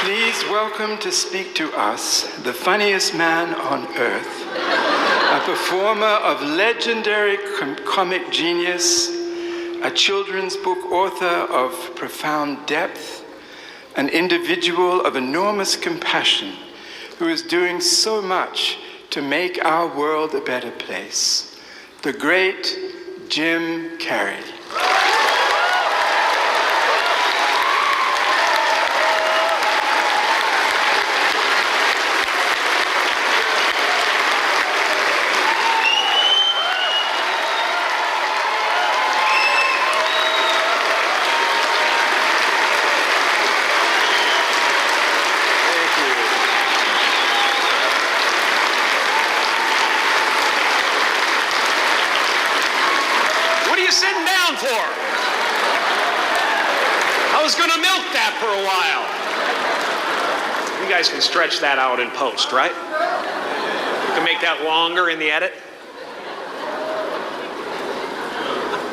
Please welcome to speak to us the funniest man on earth, a performer of legendary comic genius, a children's book author of profound depth, an individual of enormous compassion who is doing so much to make our world a better place, the great Jim Carrey. I was going to milk that for a while. You guys can stretch that out in post, right? You can make that longer in the edit.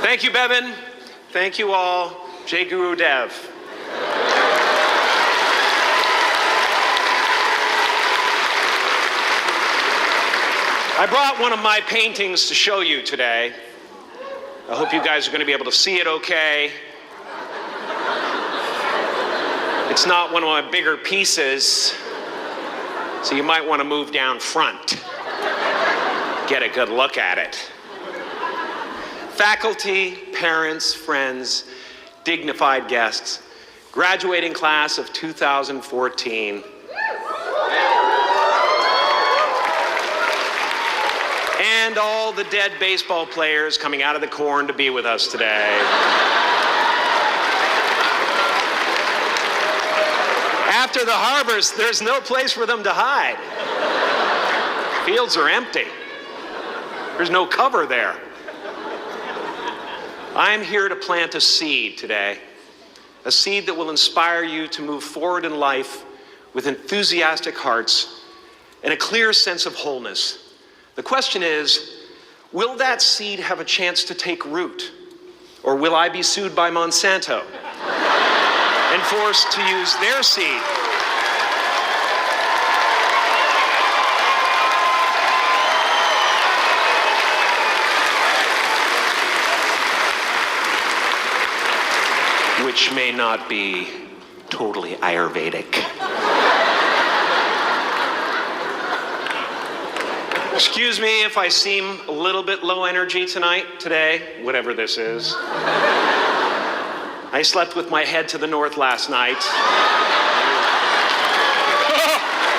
Thank you, Bevan. Thank you all. Jai Guru Dev. I brought one of my paintings to show you today. I hope you guys are going to be able to see it okay. It's not one of my bigger pieces, so you might want to move down front. Get a good look at it. Faculty, parents, friends, dignified guests, graduating class of 2014. And all the dead baseball players coming out of the corn to be with us today. After the harvest, there's no place for them to hide. Fields are empty. There's no cover there. I'm here to plant a seed today, a seed that will inspire you to move forward in life with enthusiastic hearts and a clear sense of wholeness. The question is, will that seed have a chance to take root? Or will I be sued by Monsanto and forced to use their seed? Which may not be totally Ayurvedic. Excuse me if I seem a little bit low energy today, whatever this is. I slept with my head to the north last night.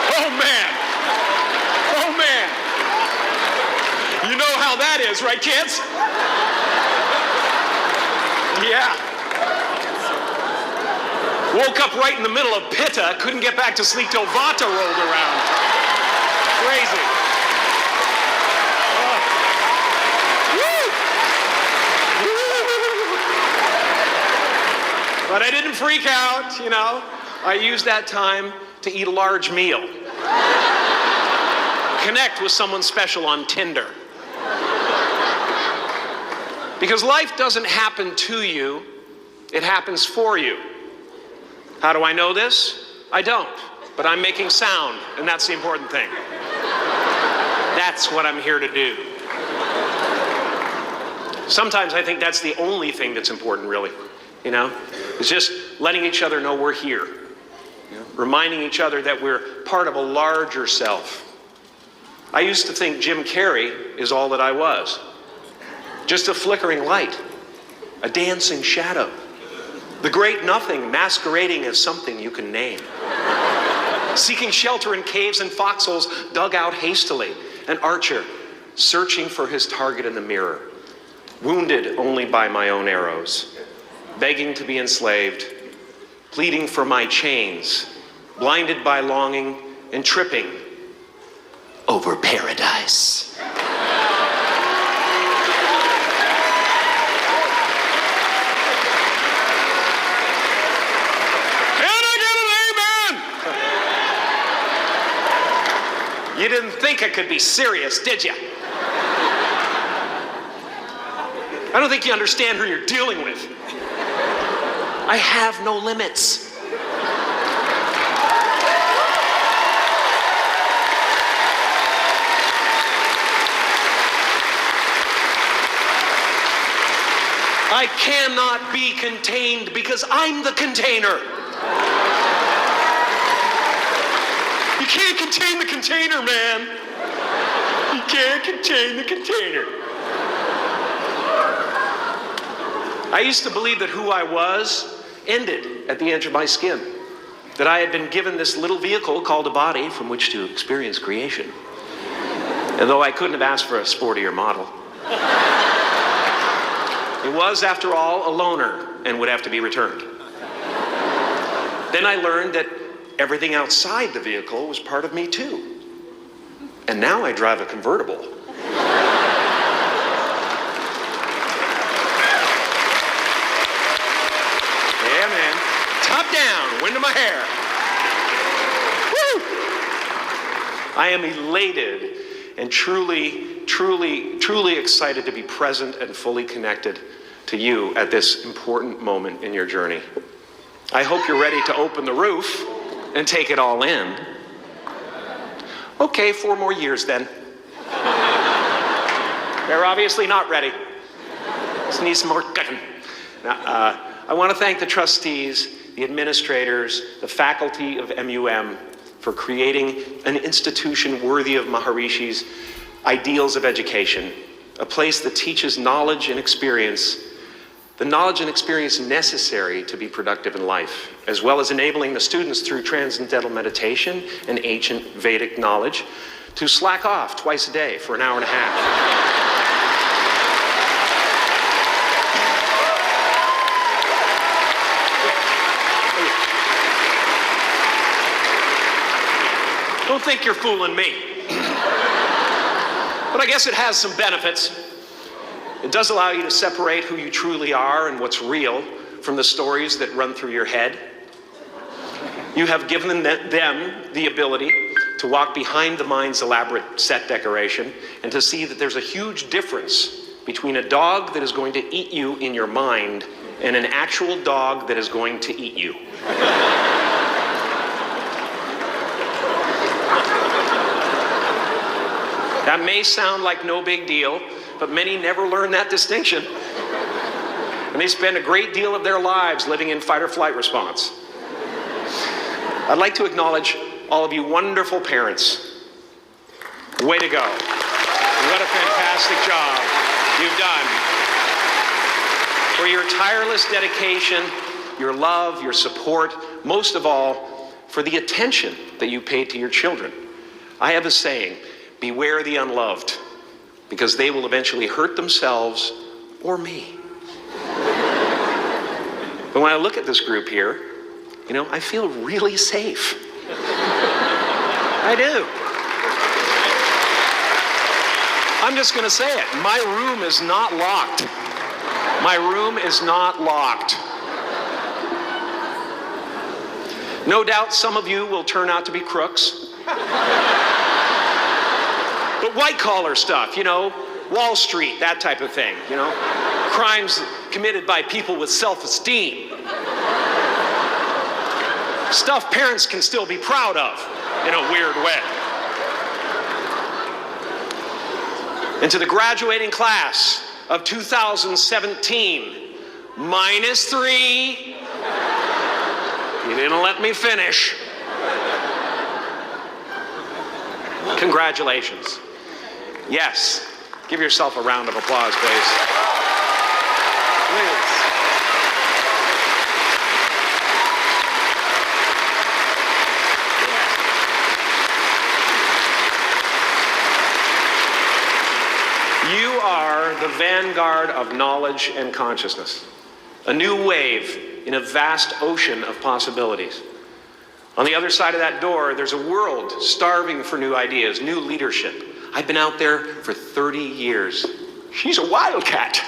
Oh man! Oh man! You know how that is, right, kids? Yeah. Woke up right in the middle of Pitta, couldn't get back to sleep till Vata rolled around. Crazy. But I didn't freak out, you know. I used that time to eat a large meal. Connect with someone special on Tinder. Because life doesn't happen to you, it happens for you. How do I know this? I don't, but I'm making sound, and that's the important thing. That's what I'm here to do. Sometimes I think that's the only thing that's important, really. You know, it's just letting each other know we're here. You know? Reminding each other that we're part of a larger self. I used to think Jim Carrey is all that I was. Just a flickering light, a dancing shadow, the great nothing masquerading as something you can name. Seeking shelter in caves and foxholes dug out hastily, an archer searching for his target in the mirror, wounded only by my own arrows. Begging to be enslaved, pleading for my chains, blinded by longing and tripping over paradise. Can I get an amen? You didn't think I could be serious, did you? I don't think you understand who you're dealing with. I have no limits. I cannot be contained because I'm the container. You can't contain the container, man. You can't contain the container. I used to believe that who I was ended at the edge of my skin. That I had been given this little vehicle called a body from which to experience creation. And though I couldn't have asked for a sportier model, it was, after all, a loaner and would have to be returned. Then I learned that everything outside the vehicle was part of me too. And now I drive a convertible. Yeah, man. Top down, wind in my hair. Woo! I am elated and truly excited to be present and fully connected to you at this important moment in your journey. I hope you're ready to open the roof and take it all in. Okay, 4 more years then. They're obviously not ready. Just need some more cooking. Now, I want to thank the trustees, the administrators, the faculty of MUM for creating an institution worthy of Maharishi's ideals of education, a place that teaches knowledge and experience, the knowledge and experience necessary to be productive in life, as well as enabling the students through transcendental meditation and ancient Vedic knowledge to slack off twice a day for an hour and a half. Don't think you're fooling me. But I guess it has some benefits. It does allow you to separate who you truly are and what's real from the stories that run through your head. You have given them the ability to walk behind the mind's elaborate set decoration and to see that there's a huge difference between a dog that is going to eat you in your mind and an actual dog that is going to eat you. That may sound like no big deal, but many never learn that distinction. And they spend a great deal of their lives living in fight or flight response. I'd like to acknowledge all of you wonderful parents. Way to go. What a fantastic job you've done. For your tireless dedication, your love, your support, most of all, for the attention that you pay to your children. I have a saying, beware the unloved, because they will eventually hurt themselves or me. But when I look at this group here, you know, I feel really safe. I do. I'm just going to say it. My room is not locked. My room is not locked. No doubt some of you will turn out to be crooks. But white-collar stuff, you know, Wall Street, that type of thing, you know, crimes committed by people with self-esteem. Stuff parents can still be proud of in a weird way. And to the graduating class of 2017, -3, you didn't let me finish. Congratulations. Yes, give yourself a round of applause, please. Please. You are the vanguard of knowledge and consciousness, a new wave in a vast ocean of possibilities. On the other side of that door, there's a world starving for new ideas, new leadership. I've been out there for 30 years. She's a wildcat.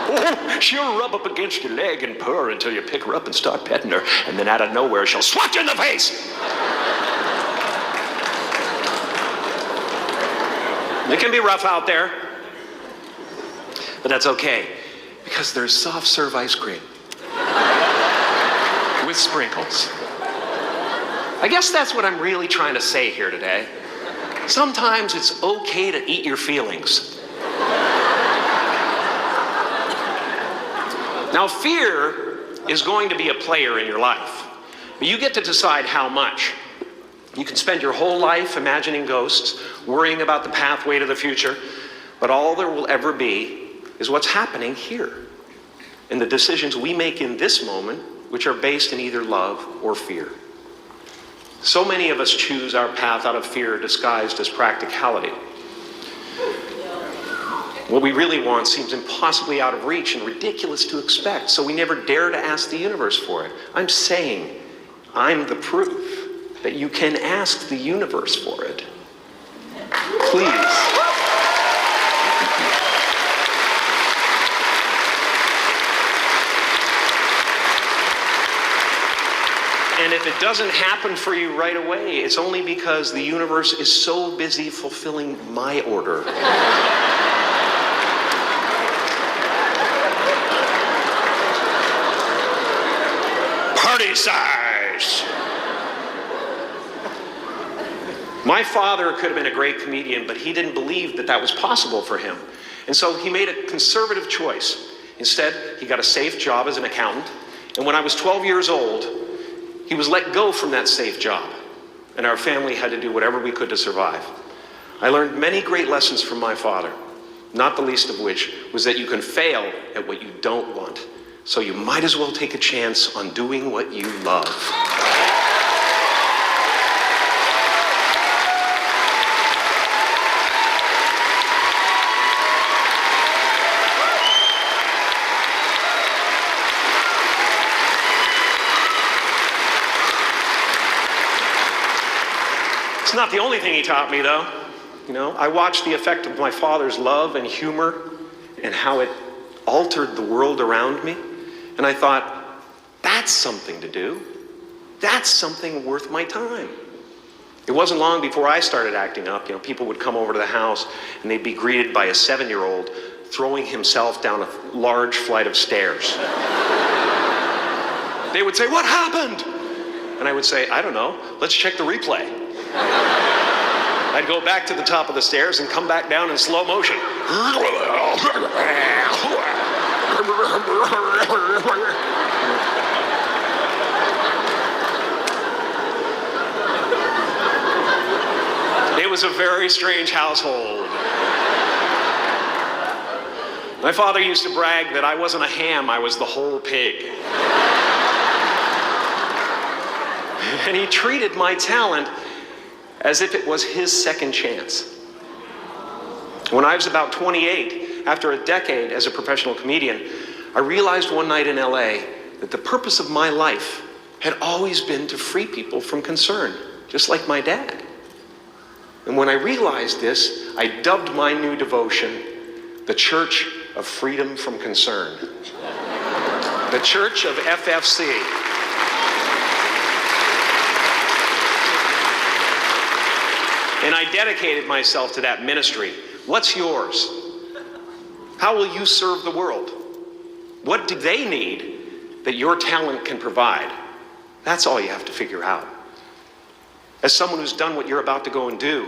Oh, she'll rub up against your leg and purr until you pick her up and start petting her, and then out of nowhere, she'll swat you in the face. It can be rough out there, but that's okay, because there's soft serve ice cream with sprinkles. I guess that's what I'm really trying to say here today. Sometimes it's okay to eat your feelings. Now, fear is going to be a player in your life, but you get to decide how much. You can spend your whole life imagining ghosts, worrying about the pathway to the future, but all there will ever be is what's happening here, and the decisions we make in this moment, which are based in either love or fear. So many of us choose our path out of fear disguised as practicality. What we really want seems impossibly out of reach and ridiculous to expect, so we never dare to ask the universe for it. I'm saying I'm the proof that you can ask the universe for it. Please. And if it doesn't happen for you right away, it's only because the universe is so busy fulfilling my order. Party size! My father could have been a great comedian, but he didn't believe that that was possible for him. And so he made a conservative choice. Instead, he got a safe job as an accountant. And when I was 12 years old, he was let go from that safe job. And our family had to do whatever we could to survive. I learned many great lessons from my father, not the least of which was that you can fail at what you don't want. So you might as well take a chance on doing what you love. It's not the only thing he taught me, though. You know, I watched the effect of my father's love and humor and how it altered the world around me. And I thought, that's something to do. That's something worth my time. It wasn't long before I started acting up. You know, people would come over to the house and they'd be greeted by a 7-year-old throwing himself down a large flight of stairs. They would say, "What happened?" And I would say, "I don't know. Let's check the replay." I'd go back to the top of the stairs and come back down in slow motion. It was a very strange household. My father used to brag that I wasn't a ham, I was the whole pig. And he treated my talent as if it was his second chance. When I was about 28, after a decade as a professional comedian, I realized one night in LA that the purpose of my life had always been to free people from concern, just like my dad. And when I realized this, I dubbed my new devotion the Church of Freedom from Concern. The Church of FFC. And I dedicated myself to that ministry. What's yours? How will you serve the world? What do they need that your talent can provide? That's all you have to figure out. As someone who's done what you're about to go and do,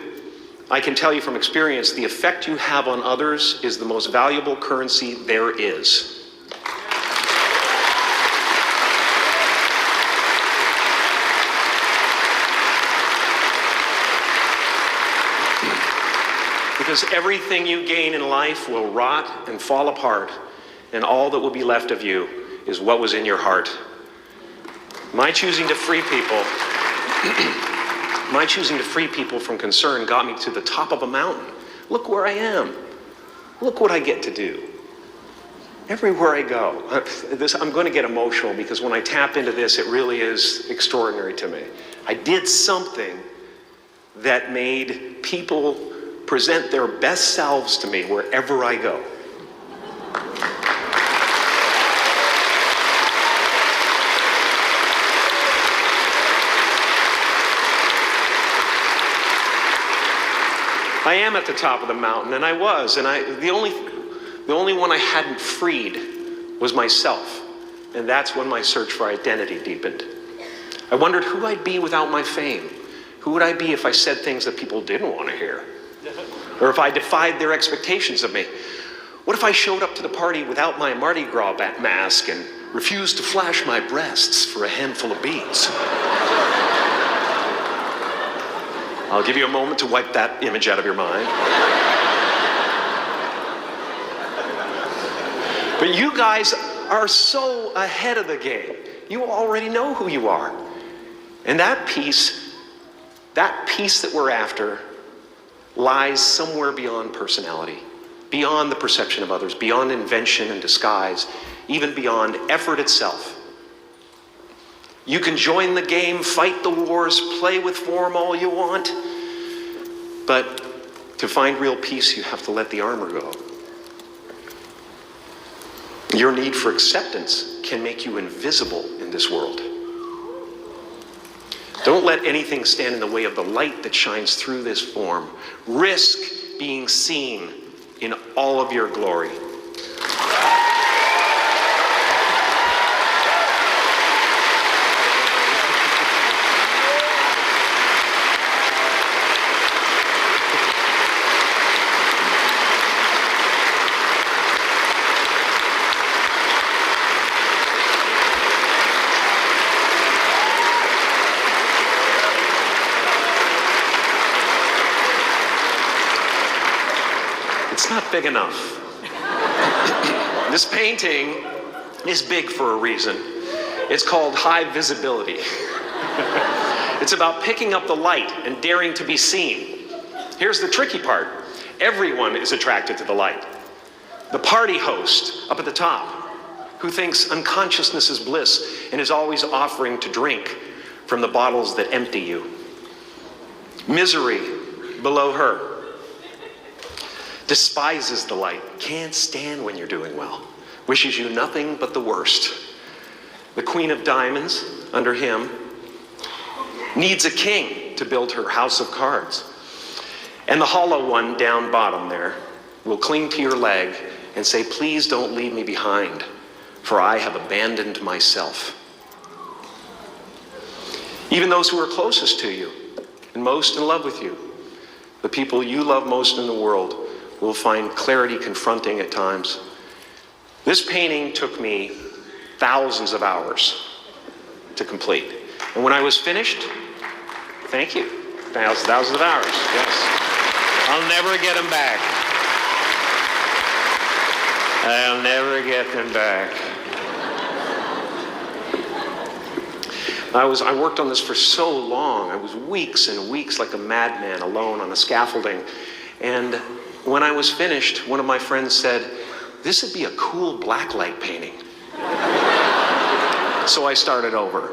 I can tell you from experience, the effect you have on others is the most valuable currency there is. Because everything you gain in life will rot and fall apart, and all that will be left of you is what was in your heart. My choosing to free people from concern got me to the top of a mountain. Look where I am. Look what I get to do. Everywhere I go. I'm going to get emotional because when I tap into this, it really is extraordinary to me. I did something that made people present their best selves to me wherever I go. I am at the top of the mountain, and I was, and the only one I hadn't freed was myself, and that's when my search for identity deepened. I wondered who I'd be without my fame. Who would I be if I said things that people didn't want to hear? Or if I defied their expectations of me? What if I showed up to the party without my Mardi Gras mask and refused to flash my breasts for a handful of beads? I'll give you a moment to wipe that image out of your mind. But you guys are so ahead of the game. You already know who you are. And that peace that we're after lies somewhere beyond personality, beyond the perception of others, beyond invention and disguise, even beyond effort itself. You can join the game, fight the wars, play with form all you want, but to find real peace, you have to let the armor go. Your need for acceptance can make you invisible in this world. Don't let anything stand in the way of the light that shines through this form. Risk being seen in all of your glory. It's not big enough. This painting is big for a reason. It's called high visibility. It's about picking up the light and daring to be seen. Here's the tricky part. Everyone is attracted to the light. The party host up at the top, who thinks unconsciousness is bliss and is always offering to drink from the bottles that empty you. Misery below her. Despises the light, can't stand when you're doing well, wishes you nothing but the worst. The Queen of Diamonds, under him, needs a king to build her house of cards. And the hollow one down bottom there will cling to your leg and say, please don't leave me behind, for I have abandoned myself. Even those who are closest to you and most in love with you, the people you love most in the world, will find clarity confronting at times. This painting took me thousands of hours to complete. And when I was finished, thank you, thousands of hours, yes. I'll never get them back. I'll never get them back. I worked on this for so long. I was weeks and weeks like a madman alone on the scaffolding. And when I was finished, one of my friends said, this would be a cool blacklight painting. So I started over.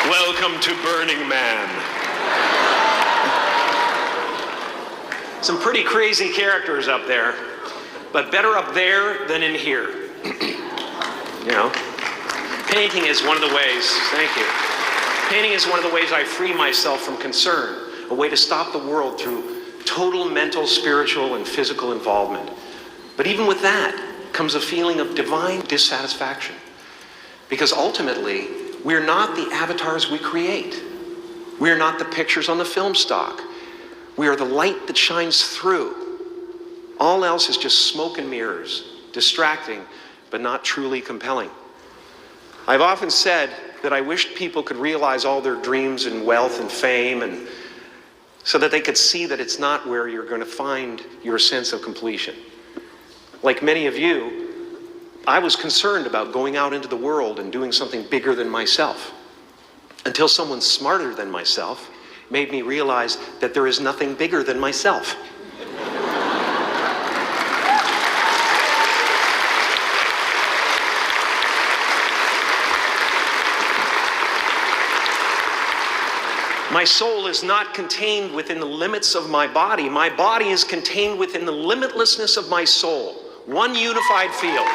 Welcome to Burning Man. Some pretty crazy characters up there, but better up there than in here. You know, painting is one of the ways, thank you. Painting is one of the ways I free myself from concern, a way to stop the world through total mental, spiritual, and physical involvement. But even with that comes a feeling of divine dissatisfaction, because ultimately, we're not the avatars we create. We're not the pictures on the film stock. We are the light that shines through. All else is just smoke and mirrors, distracting, but not truly compelling. I've often said that I wished people could realize all their dreams and wealth and fame, and so that they could see that it's not where you're going to find your sense of completion. Like many of you, I was concerned about going out into the world and doing something bigger than myself, until someone smarter than myself made me realize that there is nothing bigger than myself. My soul is not contained within the limits of my body. My body is contained within the limitlessness of my soul. One unified field.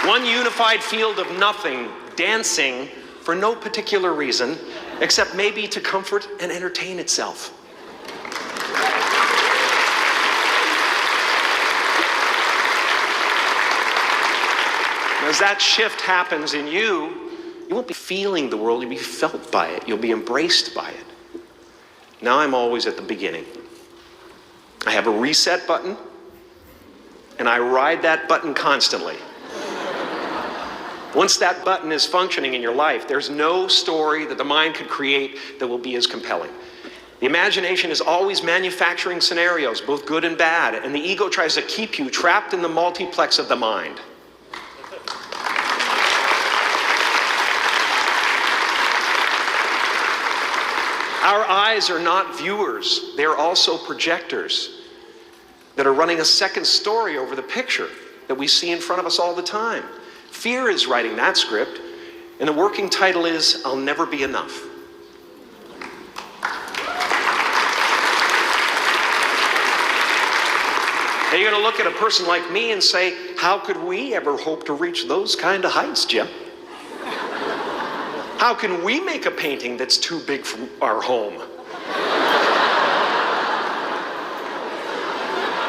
One unified field of nothing, dancing for no particular reason, except maybe to comfort and entertain itself. As that shift happens in you, you won't be feeling the world, you'll be felt by it. You'll be embraced by it. Now I'm always at the beginning. I have a reset button, and I ride that button constantly. Once that button is functioning in your life, there's no story that the mind could create that will be as compelling. The imagination is always manufacturing scenarios, both good and bad, and the ego tries to keep you trapped in the multiplex of the mind. Our eyes are not viewers, they're also projectors that are running a second story over the picture that we see in front of us all the time. Fear is writing that script, and the working title is, I'll Never Be Enough. Now you're going to look at a person like me and say, how could we ever hope to reach those kind of heights, Jim? How can we make a painting that's too big for our home?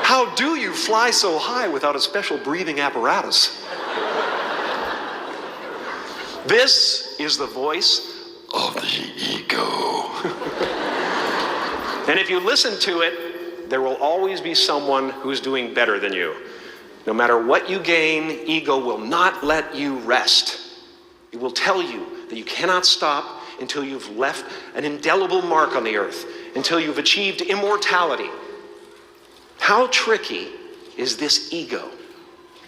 How do you fly so high without a special breathing apparatus? This is the voice of the ego. And if you listen to it, there will always be someone who's doing better than you. No matter what you gain, ego will not let you rest. It will tell you that you cannot stop until you've left an indelible mark on the earth, until you've achieved immortality. How tricky is this ego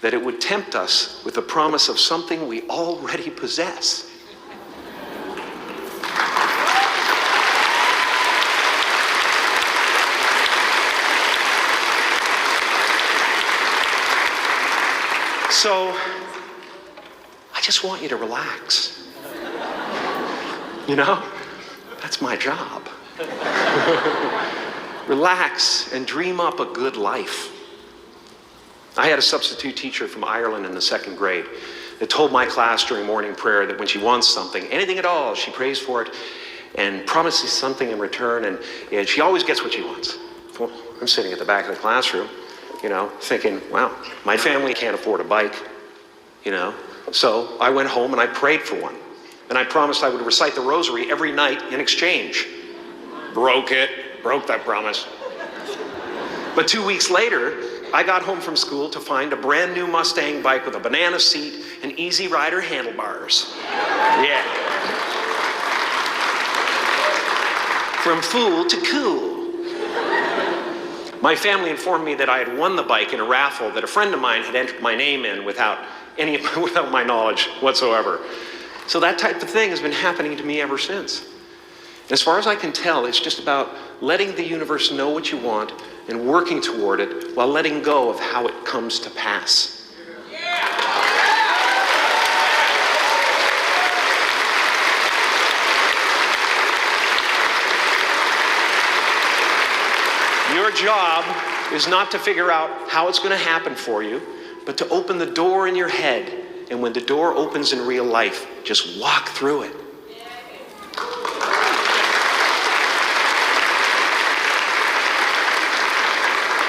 that it would tempt us with the promise of something we already possess? So, I just want you to relax. You know, that's my job. Relax and dream up a good life. I had a substitute teacher from Ireland in the 2nd grade that told my class during morning prayer that when she wants something, anything at all, she prays for it and promises something in return, and she always gets what she wants. Well, I'm sitting at the back of the classroom, you know, thinking, wow, my family can't afford a bike, you know. So I went home and I prayed for one. And I promised I would recite the rosary every night in exchange. Broke that promise. But 2 weeks later, I got home from school to find a brand new Mustang bike with a banana seat and Easy Rider handlebars. Yeah. From fool to cool. My family informed me that I had won the bike in a raffle that a friend of mine had entered my name in without my knowledge whatsoever. So that type of thing has been happening to me ever since. As far as I can tell, it's just about letting the universe know what you want and working toward it while letting go of how it comes to pass. Your job is not to figure out how it's going to happen for you, but to open the door in your head. And when the door opens in real life, just walk through it.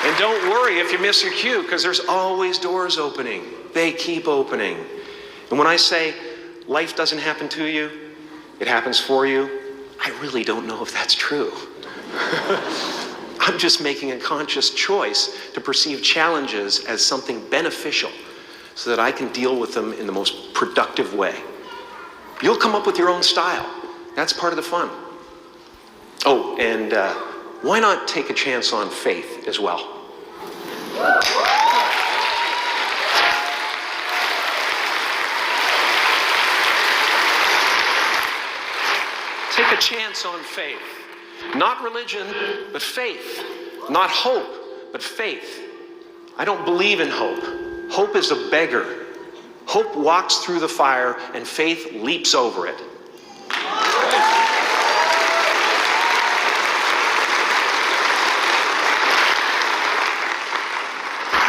And don't worry if you miss your cue, because there's always doors opening. They keep opening. And when I say life doesn't happen to you, it happens for you, I really don't know if that's true. I'm just making a conscious choice to perceive challenges as something beneficial so that I can deal with them in the most productive way. You'll come up with your own style. That's part of the fun. Oh, and why not take a chance on faith as well? Take a chance on faith. Not religion, but faith. Not hope, but faith. I don't believe in hope. Hope is a beggar. Hope walks through the fire and faith leaps over it.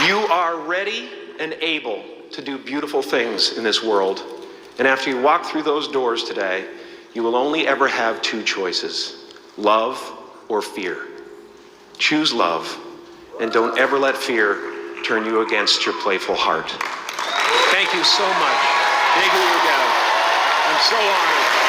You are ready and able to do beautiful things in this world. And after you walk through those doors today, You will only ever have two choices, love or fear. Choose love, and don't ever let fear turn you against your playful heart. Thank you so much. Big Ugo. I'm so honored.